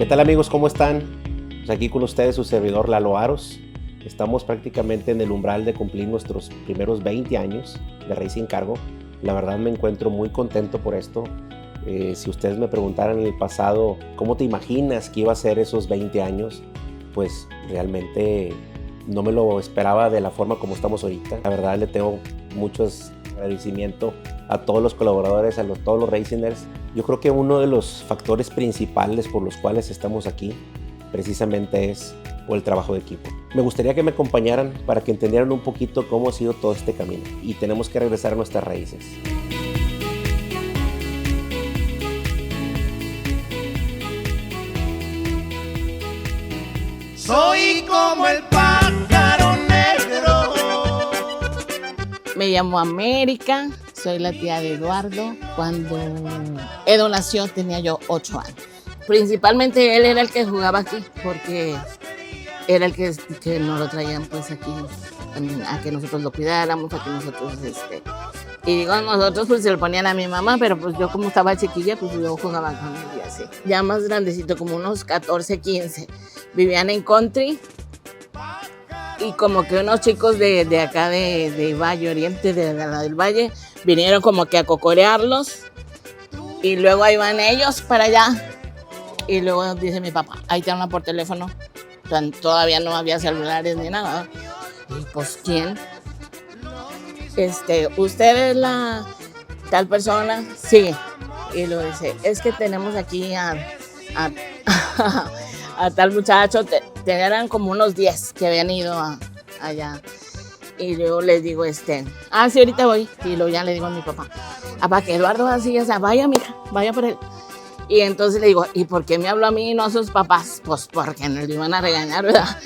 ¿Qué tal amigos? ¿Cómo están? Pues aquí con ustedes su servidor Lalo Aros. Estamos prácticamente en el umbral de cumplir nuestros primeros 20 años de Racing Cargo. La verdad me encuentro muy contento por esto. Si ustedes me preguntaran en el pasado cómo te imaginas que iba a ser esos 20 años, pues realmente no me lo esperaba de la forma como estamos ahorita. La verdad le tengo mucho agradecimiento a todos los colaboradores, todos los Racingers. Yo creo que uno de los factores principales por los cuales estamos aquí precisamente es por el trabajo de equipo. Me gustaría que me acompañaran para que entendieran un poquito cómo ha sido todo este camino y tenemos que regresar a nuestras raíces. Soy como el pájaro negro. Me llamo América, soy la tía de Eduardo. Cuando Edo nació tenía yo 8 años. Principalmente él era el que jugaba aquí, porque era el que nos lo traían pues aquí, a que nosotros lo cuidáramos, a que nosotros, y digo nosotros pues se lo ponían a mi mamá, pero pues yo como estaba chiquilla, pues yo jugaba con él y así. Ya más grandecito, como unos 14, 15, vivían en country. Y como que unos chicos de acá de Valle Oriente, de la del Valle, vinieron como que a cocorearlos. Y luego ahí van ellos para allá. Y luego dice mi papá, ahí te hablan por teléfono. Todavía no había celulares ni nada. Y pues, ¿quién? ¿Usted es la tal persona? Sí. Y luego dice, es que tenemos aquí a tal muchacho. Eran como unos 10 que habían ido allá. Y luego les digo, sí, ahorita voy. Y luego ya le digo a mi papá, que Eduardo así, vaya, mija, vaya por él. Y entonces le digo, ¿y por qué me habló a mí y no a sus papás? Pues porque nos iban a regañar, ¿verdad?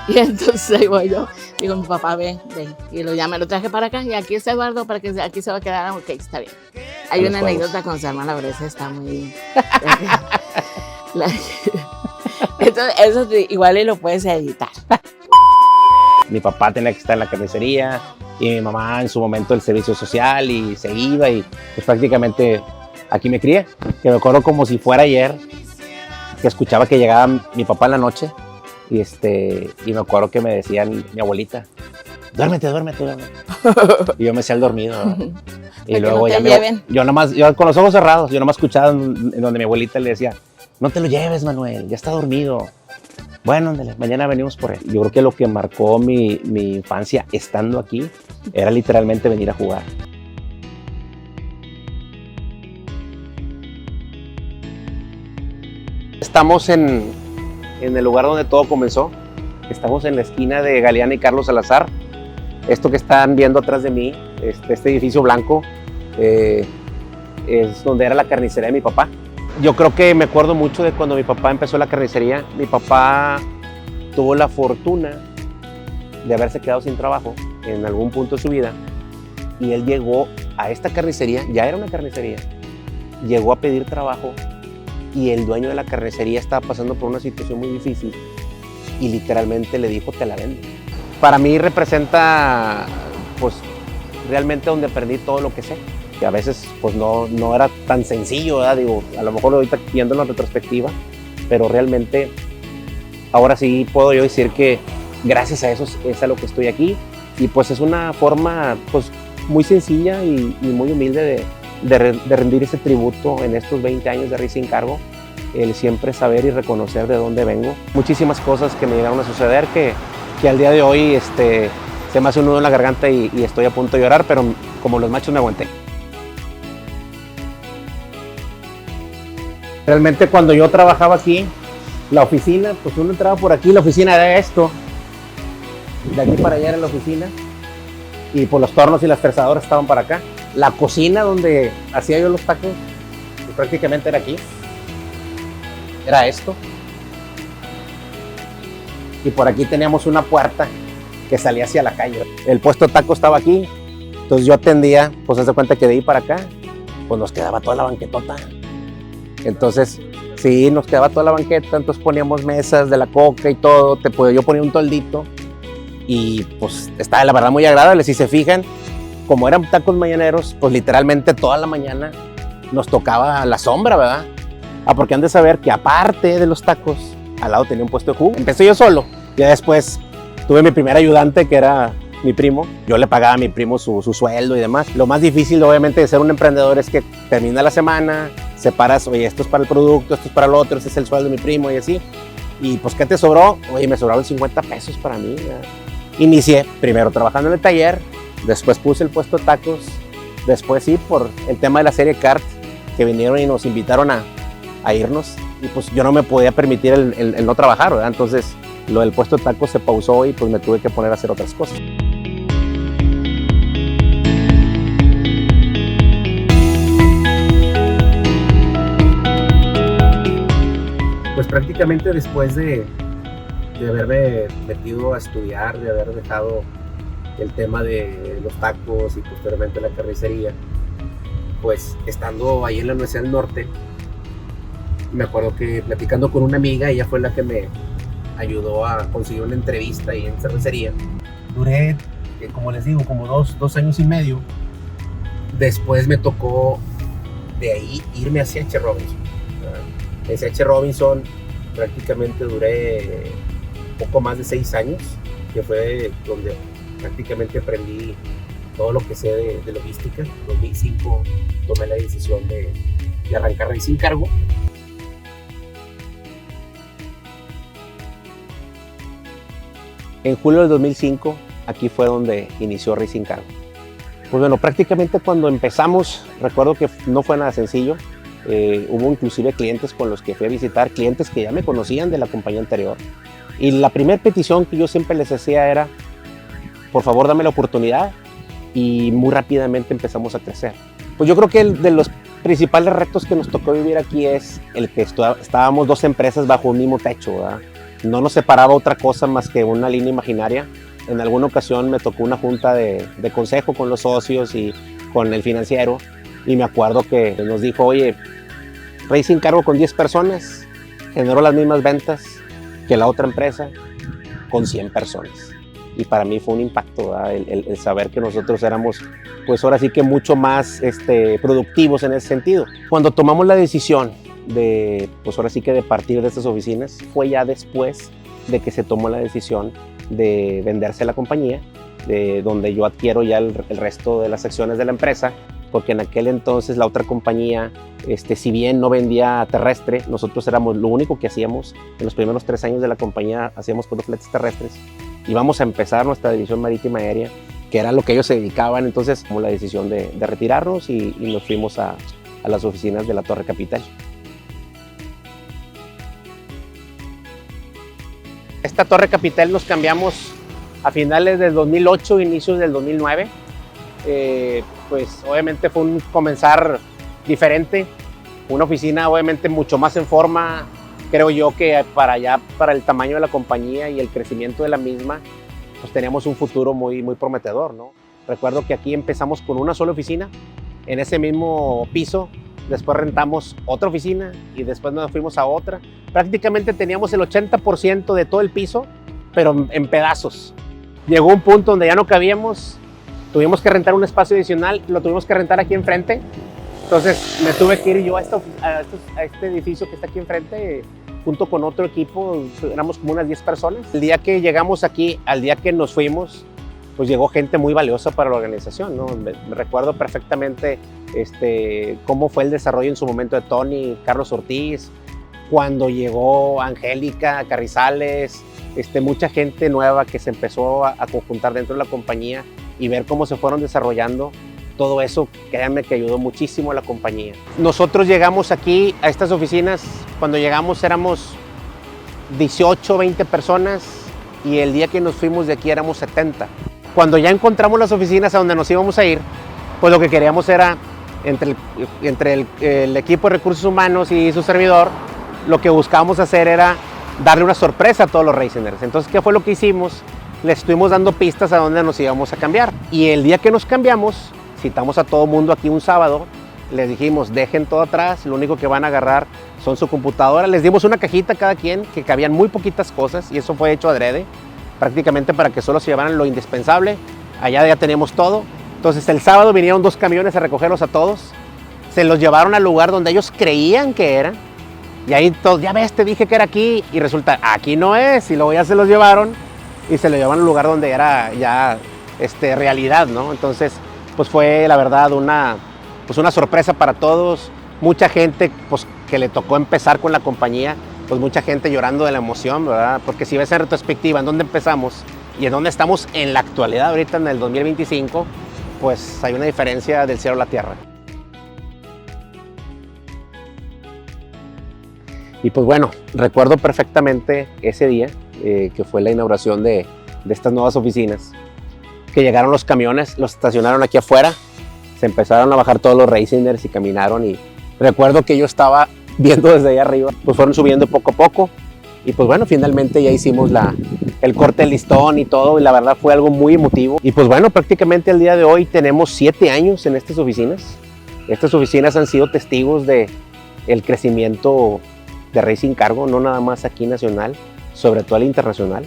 Y entonces ahí voy yo, digo, mi papá, ven. Y luego ya me lo traje para acá, y aquí está Eduardo, para que aquí se va a quedar, ok, está bien. Hay una anécdota con su hermana, pero esa está muy... Entonces, eso igual y lo puedes editar. Mi papá tenía que estar en la carnicería y mi mamá en su momento el servicio social y se iba y pues prácticamente aquí me crié. Que me acuerdo como si fuera ayer que escuchaba que llegaba mi papá en la noche y me acuerdo que me decían mi abuelita, duérmete. Y yo me hacía el dormido. Y luego no yo con los ojos cerrados, yo nomás escuchaba en donde mi abuelita le decía, no te lo lleves, Manuel, ya está dormido. Bueno, ándale, mañana venimos por él. Yo creo que lo que marcó mi infancia estando aquí era literalmente venir a jugar. Estamos en el lugar donde todo comenzó. Estamos en la esquina de Galeana y Carlos Salazar. Esto que están viendo atrás de mí, este edificio blanco, es donde era la carnicería de mi papá. Yo creo que me acuerdo mucho de cuando mi papá empezó la carnicería. Mi papá tuvo la fortuna de haberse quedado sin trabajo en algún punto de su vida y él llegó a esta carnicería, ya era una carnicería, llegó a pedir trabajo y el dueño de la carnicería estaba pasando por una situación muy difícil y literalmente le dijo, te la vendo. Para mí representa pues realmente donde aprendí todo lo que sé. Que a veces pues no era tan sencillo, ¿verdad? Digo, a lo mejor ahorita viéndolo en retrospectiva, pero realmente ahora sí puedo yo decir que gracias a eso es a lo que estoy aquí y pues es una forma pues muy sencilla y muy humilde de rendir ese tributo en estos 20 años de Racing Cargo, el siempre saber y reconocer de dónde vengo. Muchísimas cosas que me llegaron a suceder que al día de hoy se me hace un nudo en la garganta y estoy a punto de llorar, pero como los machos me aguanté. Realmente cuando yo trabajaba aquí, la oficina, pues uno entraba por aquí, la oficina era esto. De aquí para allá era la oficina. Y pues los tornos y las fresadoras estaban para acá. La cocina donde hacía yo los tacos, pues prácticamente era aquí. Era esto. Y por aquí teníamos una puerta que salía hacia la calle. El puesto de tacos estaba aquí. Entonces yo atendía, pues haz de cuenta que de ahí para acá, pues nos quedaba toda la banquetota. Entonces, sí, nos quedaba toda la banqueta, entonces poníamos mesas de la coca y todo, yo ponía un toldito y pues estaba la verdad muy agradable. Si se fijan, como eran tacos mañaneros, pues literalmente toda la mañana nos tocaba la sombra, ¿verdad? Porque han de saber que aparte de los tacos, al lado tenía un puesto de jugo. Empecé yo solo. Ya después tuve mi primer ayudante, que era mi primo. Yo le pagaba a mi primo su sueldo y demás. Lo más difícil, obviamente, de ser un emprendedor es que termina la semana, separas, oye, esto es para el producto, esto es para el otro, este es el sueldo de mi primo y así. Y pues, ¿qué te sobró? Oye, me sobraron 50 pesos para mí. Ya. Inicié primero trabajando en el taller, después puse el puesto de tacos, después sí, por el tema de la serie Kart, que vinieron y nos invitaron a irnos. Y pues yo no me podía permitir el no trabajar, ¿verdad? Entonces lo del puesto de tacos se pausó y pues me tuve que poner a hacer otras cosas. Pues prácticamente después de haberme metido a estudiar, de haber dejado el tema de los tacos y posteriormente la carnicería, pues estando ahí en la Universidad del Norte, me acuerdo que platicando con una amiga, ella fue la que me ayudó a conseguir una entrevista ahí en cervecería. Duré, como les digo, como dos años y medio. Después me tocó de ahí irme a C.H. Robinson. En C.H. Robinson prácticamente duré poco más de 6 años, que fue donde prácticamente aprendí todo lo que sé de logística. En 2005 tomé la decisión de arrancar Racing Cargo. En julio del 2005, aquí fue donde inició Racing Cargo. Pues bueno, prácticamente cuando empezamos, recuerdo que no fue nada sencillo. Hubo inclusive clientes con los que fui a visitar, clientes que ya me conocían de la compañía anterior. Y la primera petición que yo siempre les hacía era, por favor dame la oportunidad, y muy rápidamente empezamos a crecer. Pues yo creo que de los principales retos que nos tocó vivir aquí es el que estábamos 2 empresas bajo un mismo techo, ¿verdad? No nos separaba otra cosa más que una línea imaginaria. En alguna ocasión me tocó una junta de consejo con los socios y con el financiero, y me acuerdo que nos dijo, oye, Racing Cargo con 10 personas generó las mismas ventas que la otra empresa con 100 personas. Y para mí fue un impacto, ¿verdad? El saber que nosotros éramos, pues ahora sí que mucho más productivos en ese sentido. Cuando tomamos la decisión de, pues ahora sí que de partir de estas oficinas, fue ya después de que se tomó la decisión de venderse la compañía, de donde yo adquiero ya el resto de las acciones de la empresa, porque en aquel entonces la otra compañía, si bien no vendía terrestre, nosotros éramos lo único que hacíamos. En los primeros 3 años de la compañía hacíamos puros fletes terrestres. Íbamos a empezar nuestra división marítima aérea, que era lo que ellos se dedicaban. Entonces tomamos la decisión de retirarnos y nos fuimos a las oficinas de la Torre Capital. Esta Torre Capital nos cambiamos a finales del 2008, inicios del 2009. Pues obviamente fue un comenzar diferente, una oficina obviamente mucho más en forma. Creo yo que para el tamaño de la compañía y el crecimiento de la misma, pues teníamos un futuro muy, muy prometedor, ¿no? Recuerdo que aquí empezamos con una sola oficina, en ese mismo piso, después rentamos otra oficina y después nos fuimos a otra. Prácticamente teníamos el 80% de todo el piso, pero en pedazos. Llegó un punto donde ya no cabíamos, tuvimos que rentar un espacio adicional, lo tuvimos que rentar aquí enfrente. Entonces me tuve que ir yo a este edificio que está aquí enfrente, junto con otro equipo, éramos como unas 10 personas. El día que llegamos aquí, al día que nos fuimos, pues llegó gente muy valiosa para la organización, ¿no? Me recuerdo perfectamente cómo fue el desarrollo en su momento de Tony, Carlos Ortiz, cuando llegó Angélica Carrizales, mucha gente nueva que se empezó a conjuntar dentro de la compañía y ver cómo se fueron desarrollando. Todo eso, créanme que ayudó muchísimo a la compañía. Nosotros llegamos aquí a estas oficinas, cuando llegamos éramos 18, 20 personas y el día que nos fuimos de aquí éramos 70. Cuando ya encontramos las oficinas a donde nos íbamos a ir, pues lo que queríamos era, entre el equipo de recursos humanos y su servidor, lo que buscábamos hacer era darle una sorpresa a todos los Racingers. Entonces, ¿qué fue lo que hicimos? Les estuvimos dando pistas a dónde nos íbamos a cambiar. Y el día que nos cambiamos, citamos a todo mundo aquí un sábado, les dijimos, dejen todo atrás, lo único que van a agarrar son su computadora. Les dimos una cajita a cada quien, que cabían muy poquitas cosas, y eso fue hecho adrede, prácticamente para que solo se llevaran lo indispensable. Allá ya teníamos todo. Entonces el sábado vinieron 2 camiones a recogerlos a todos, se los llevaron al lugar donde ellos creían que era, Y ahí todos, ya ves, te dije que era aquí. Y resulta, aquí no es. Y luego ya se los llevaron y se lo llevaron al lugar donde era ya realidad, ¿no? Entonces, pues fue la verdad una sorpresa para todos. Mucha gente pues, que le tocó empezar con la compañía, pues mucha gente llorando de la emoción, ¿verdad? Porque si ves en retrospectiva en dónde empezamos y en dónde estamos en la actualidad, ahorita en el 2025, pues hay una diferencia del cielo a la tierra. Y pues bueno, recuerdo perfectamente ese día, que fue la inauguración de estas nuevas oficinas, que llegaron los camiones, los estacionaron aquí afuera, se empezaron a bajar todos los racingers y caminaron, y recuerdo que yo estaba viendo desde allá arriba, pues fueron subiendo poco a poco, y pues bueno, finalmente ya hicimos el corte del listón y todo, y la verdad fue algo muy emotivo. Y pues bueno, prácticamente al día de hoy tenemos 7 años en estas oficinas. Estas oficinas han sido testigos del crecimiento de Racing Cargo, no nada más aquí nacional, sobre todo al internacional.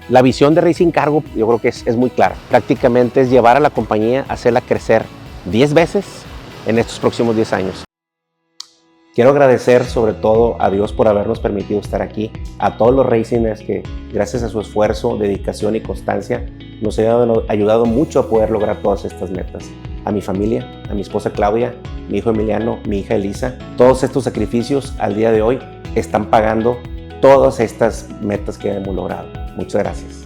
La visión de Racing Cargo yo creo que es muy clara. Prácticamente es llevar a la compañía, hacerla crecer 10 veces en estos próximos 10 años. Quiero agradecer sobre todo a Dios por habernos permitido estar aquí, a todos los racingers que gracias a su esfuerzo, dedicación y constancia nos han ayudado mucho a poder lograr todas estas metas. A mi familia, a mi esposa Claudia, mi hijo Emiliano, mi hija Elisa, todos estos sacrificios al día de hoy están pagando todas estas metas que hemos logrado. Muchas gracias.